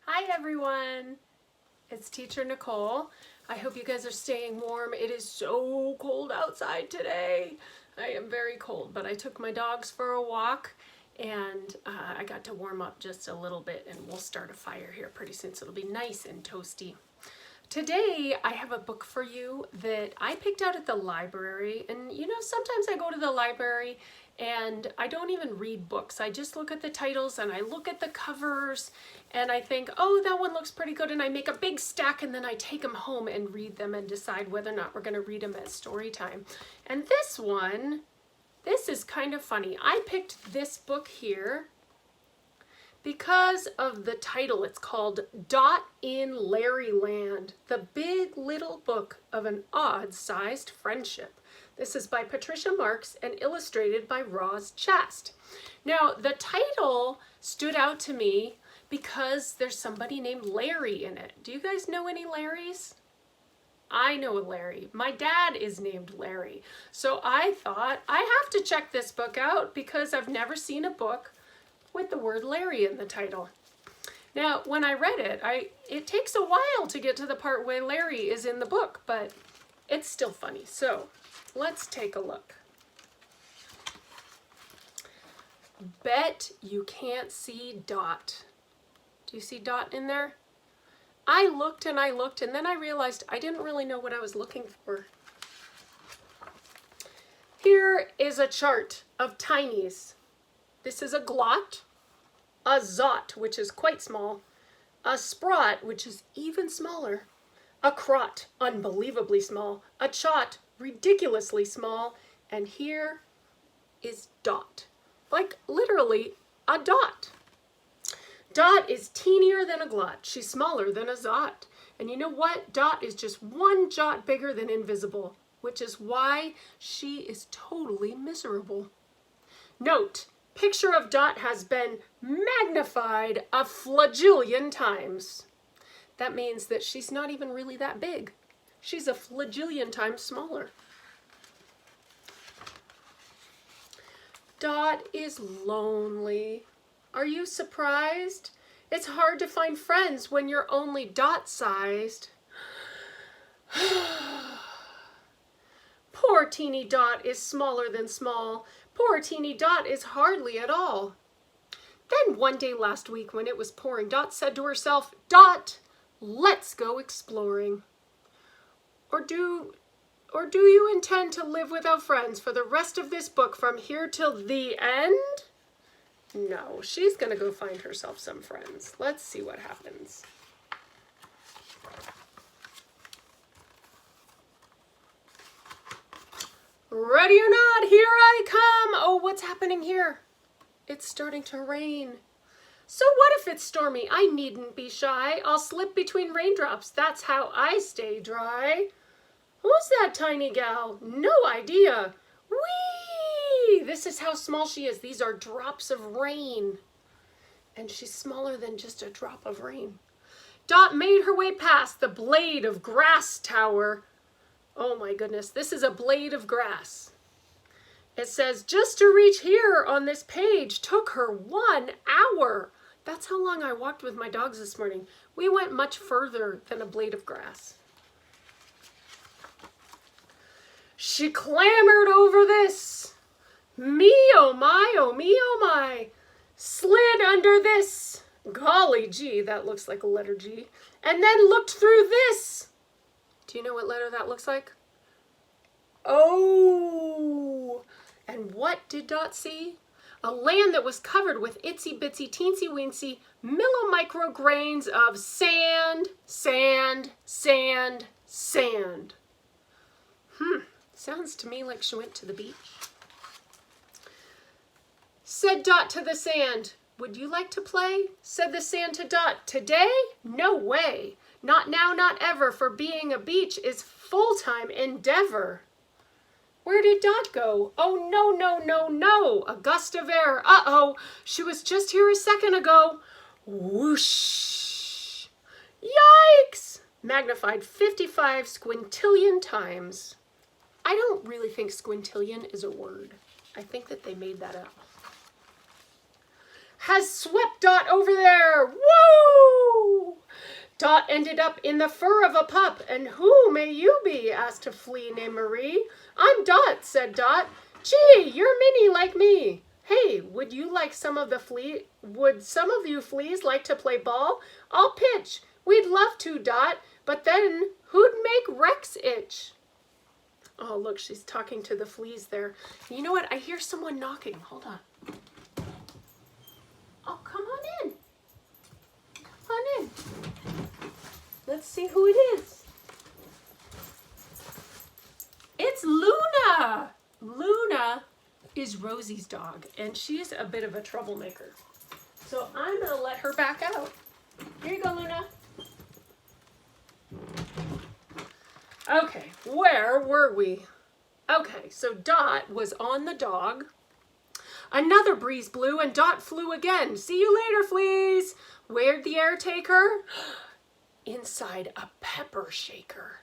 Hi everyone, it's Teacher Nicole. I hope you guys are staying warm. It is so cold outside today. I am very cold, but I took my dogs for a walk and I got to warm up just a little bit, and we'll start a fire here pretty soon, so it'll be nice and toasty. Today I have a book for you that I picked out at the library, and you know, sometimes I go to the library and I don't even read books. I just look at the titles and I look at the covers and I think, oh, that one looks pretty good, and I make a big stack and then I take them home and read them and decide whether or not we're going to read them at story time. And this one, this is kind of funny. I picked this book here because of the title. It's called Dot in Larryland, the Big Little Book of an Odd-Sized Friendship. This is by Patricia Marx and illustrated by Roz Chast. Now, the title stood out to me because there's somebody named Larry in it. Do you guys know any Larrys? I know a Larry. My dad is named Larry. So I thought I have to check this book out because I've never seen a book with the word Larry in the title. Now, when I read it, it takes a while to get to the part where Larry is in the book, but it's still funny. So let's take a look. Bet you can't see Dot. Do you see Dot in there? I looked and I looked, and then I realized I didn't really know what I was looking for. Here is a chart of tinies. This is a glot, a zot, which is quite small, a sprot, which is even smaller, a crot, unbelievably small, a chot, ridiculously small, and here is Dot, like literally a dot. Dot is teenier than a glot. She's smaller than a zot. And you know what? Dot is just one jot bigger than invisible, which is why she is totally miserable. Note, picture of Dot has been magnified a flagillion times. That means that she's not even really that big. She's a flagillion times smaller. Dot is lonely. Are you surprised? It's hard to find friends when you're only dot-sized. Poor teeny Dot is smaller than small. Poor teeny Dot is hardly at all. Then one day last week when it was pouring, Dot said to herself, Dot, let's go exploring. Or do you intend to live without friends for the rest of this book from here till the end? No, she's going to go find herself some friends. Let's see what happens. Ready or not, here I come. Oh, what's happening here? It's starting to rain. So what if it's stormy? I needn't be shy. I'll slip between raindrops. That's how I stay dry. Who's that tiny gal? No idea. Whee! This is how small she is. These are drops of rain. And she's smaller than just a drop of rain. Dot made her way past the blade of grass tower. Oh my goodness, this is a blade of grass. It says, just to reach here on this page took her 1 hour. That's how long I walked with my dogs this morning. We went much further than a blade of grass. She clambered over this. Me, oh my, slid under this. Golly gee, that looks like a letter G. And then looked through this. Do you know what letter that looks like? Oh. And what did Dot see? A land that was covered with itsy bitsy teensy weensy millimicro grains of sand, sand, sand, sand. Sounds to me like she went to the beach. Said Dot to the sand, would you like to play? Said the sand to Dot, today? No way. Not now, not ever, for being a beach is full-time endeavor. Where did Dot go? Oh, no, no, no, no. A gust of air. Uh-oh. She was just here a second ago. Whoosh. Yikes. Magnified 55 squintillion times. I don't really think squintillion is a word. I think that they made that up. Has swept Dot over there. Woo! Dot ended up in the fur of a pup. And who may you be? Asked a flea named Marie. I'm Dot, said Dot. Gee, you're Minnie like me. Hey, would some of you fleas like to play ball? I'll pitch. We'd love to, Dot, but then who'd make Rex itch? Oh, look, she's talking to the fleas there. You know what? I hear someone knocking. Hold on. Oh, come on in. Come on in. Let's see who it is. It's Luna. Luna is Rosie's dog, and she's a bit of a troublemaker. So I'm going to let her back out. Here you go, Luna. Okay, where were we? Okay, so Dot was on the dog. Another breeze blew and Dot flew again. See you later, fleas. Where'd the air take her? Inside a pepper shaker.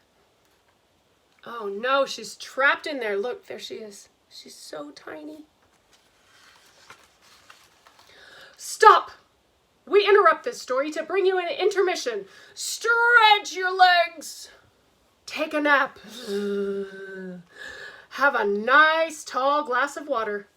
Oh no, she's trapped in there. Look, there she is. She's so tiny. Stop! We interrupt this story to bring you an intermission. Stretch your legs. Take a nap. Have a nice tall glass of water.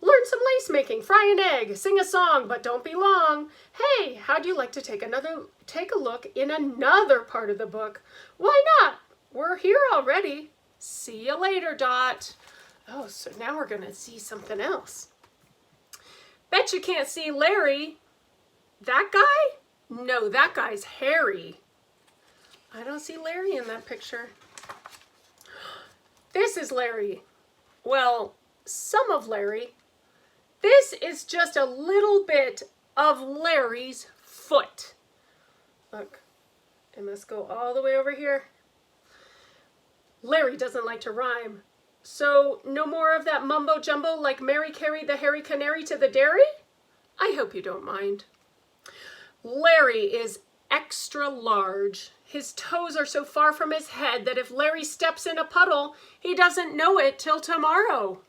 Learn some lace making, fry an egg, sing a song, but don't be long. Hey, how'd you like to take a look in another part of the book? Why not? We're here already. See you later, Dot. Oh, so now we're gonna see something else. Bet you can't see Larry. That guy? No, that guy's Harry. I don't see Larry in that picture. This is Larry. Well, some of Larry. This is just a little bit of Larry's foot. Look, I must go all the way over here. Larry doesn't like to rhyme. So no more of that mumbo jumbo like Mary carried the hairy canary to the dairy? I hope you don't mind. Larry is extra large. His toes are so far from his head that if Larry steps in a puddle, he doesn't know it till tomorrow.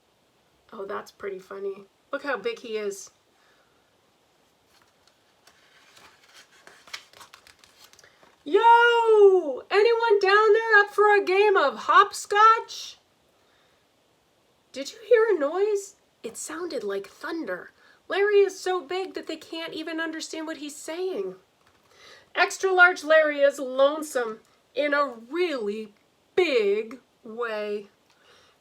Oh, that's pretty funny. Look how big he is. Yo! Anyone down there up for a game of hopscotch? Did you hear a noise? It sounded like thunder. Larry is so big that they can't even understand what he's saying. Extra large Larry is lonesome in a really big way.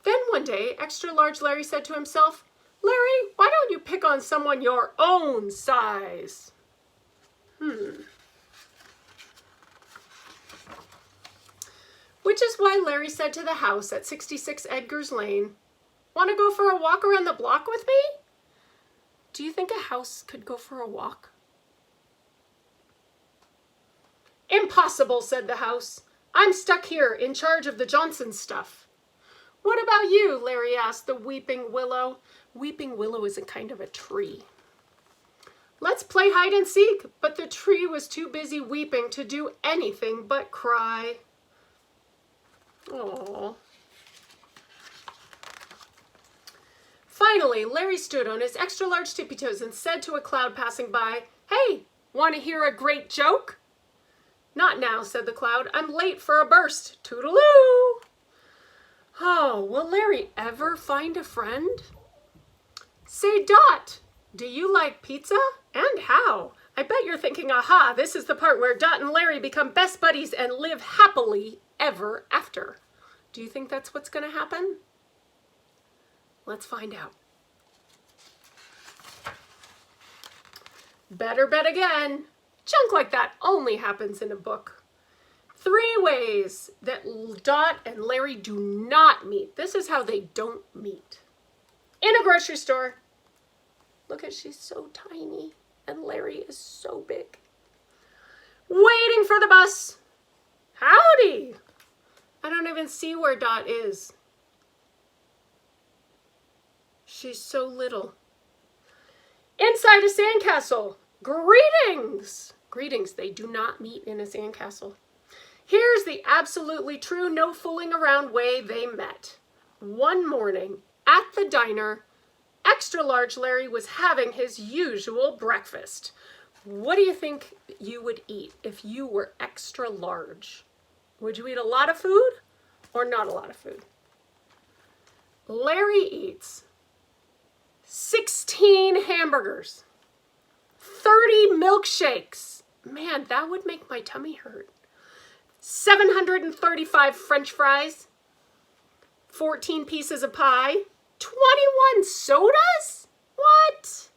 Then one day, extra large Larry said to himself, Larry, why don't you pick on someone your own size? Which is why Larry said to the house at 66 Edgar's Lane, want to go for a walk around the block with me? Do you think a house could go for a walk? Impossible, said the house. I'm stuck here in charge of the Johnson stuff. What about you? Larry asked the weeping willow. Weeping willow is a kind of a tree. Let's play hide and seek, but the tree was too busy weeping to do anything but cry. Aww. Finally, Larry stood on his extra large tippy toes and said to a cloud passing by, Hey, want to hear a great joke? Not now, said the cloud. I'm late for a burst. Toodaloo! Oh, will Larry ever find a friend? Say, Dot, do you like pizza? And how? I bet you're thinking, aha, this is the part where Dot and Larry become best buddies and live happily ever after. Do you think that's what's going to happen? Let's find out. Better bet again. Junk like that only happens in a book. 3 ways that Dot and Larry do not meet. This is how they don't meet. In a grocery store. Look at, she's so tiny and Larry is so big. Waiting for the bus. Howdy. I don't even see where Dot is. She's so little. Inside a sandcastle. Greetings. Greetings, they do not meet in a sandcastle. Here's the absolutely true, no fooling around way they met. One morning at the diner, extra large Larry was having his usual breakfast. What do you think you would eat if you were extra large? Would you eat a lot of food or not a lot of food? Larry eats 16 hamburgers, 30 milkshakes. Man, that would make my tummy hurt. 735 French fries, 14 pieces of pie, 21 sodas? What?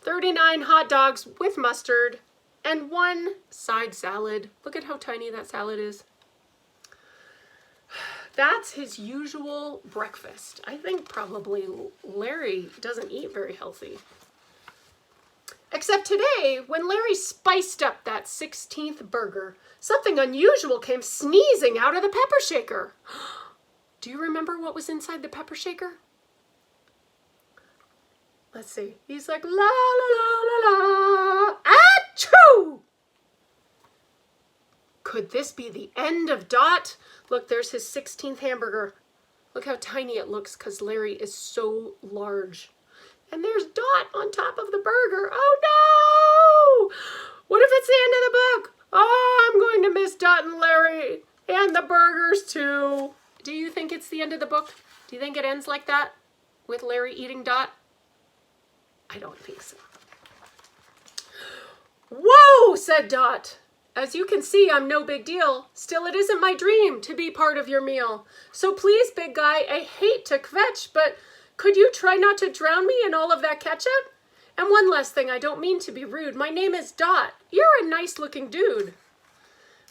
39 hot dogs with mustard, and 1 side salad. Look at how tiny that salad is. That's his usual breakfast. I think probably Larry doesn't eat very healthy. Except today, when Larry spiced up that 16th burger, something unusual came sneezing out of the pepper shaker. Do you remember what was inside the pepper shaker? Let's see. He's like, la la la la la, achoo! Could this be the end of Dot? Look, there's his 16th hamburger. Look how tiny it looks because Larry is so large. And there's Dot on top of the burger. Oh no! What if it's the end of the book? Oh, I'm going to miss Dot and Larry and the burgers too. Do you think it's the end of the book? Do you think it ends like that? With Larry eating Dot? I don't think so. Whoa, said Dot. As you can see, I'm no big deal. Still, it isn't my dream to be part of your meal. So please, big guy, I hate to kvetch, but could you try not to drown me in all of that ketchup? And one last thing, I don't mean to be rude. My name is Dot. You're a nice-looking dude.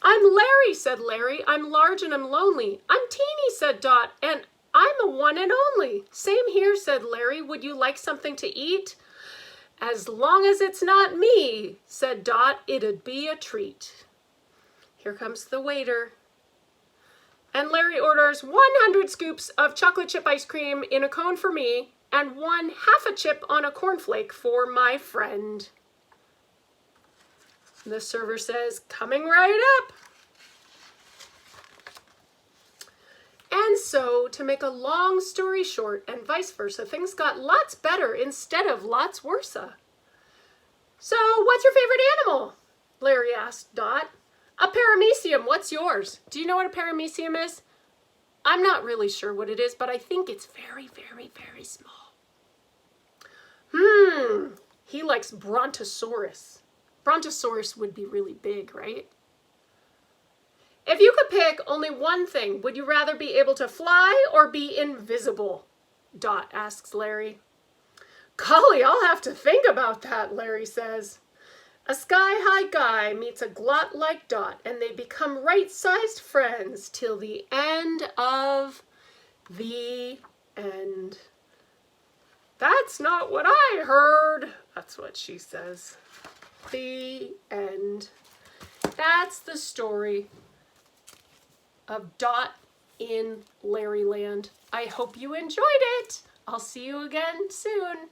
I'm Larry, said Larry. I'm large and I'm lonely. I'm teeny, said Dot, and I'm a one and only. Same here, said Larry. Would you like something to eat? As long as it's not me, said Dot, it'd be a treat. Here comes the waiter. And Larry orders 100 scoops of chocolate chip ice cream in a cone for me and 1 half a chip on a cornflake for my friend. The server says, coming right up. And so, to make a long story short, and vice versa, things got lots better instead of lots worse. So, what's your favorite animal? Larry asked Dot. A paramecium, what's yours? Do you know what a paramecium is? I'm not really sure what it is, but I think it's very, very, very small. He likes Brontosaurus. Brontosaurus would be really big, right? If you could pick only one thing, would you rather be able to fly or be invisible? Dot asks Larry. Golly, I'll have to think about that, Larry says. A sky-high guy meets a glot like Dot, and they become right-sized friends till the end of the end. That's not what I heard. That's what she says. The end. That's the story of Dot in Larryland. I hope you enjoyed it. I'll see you again soon.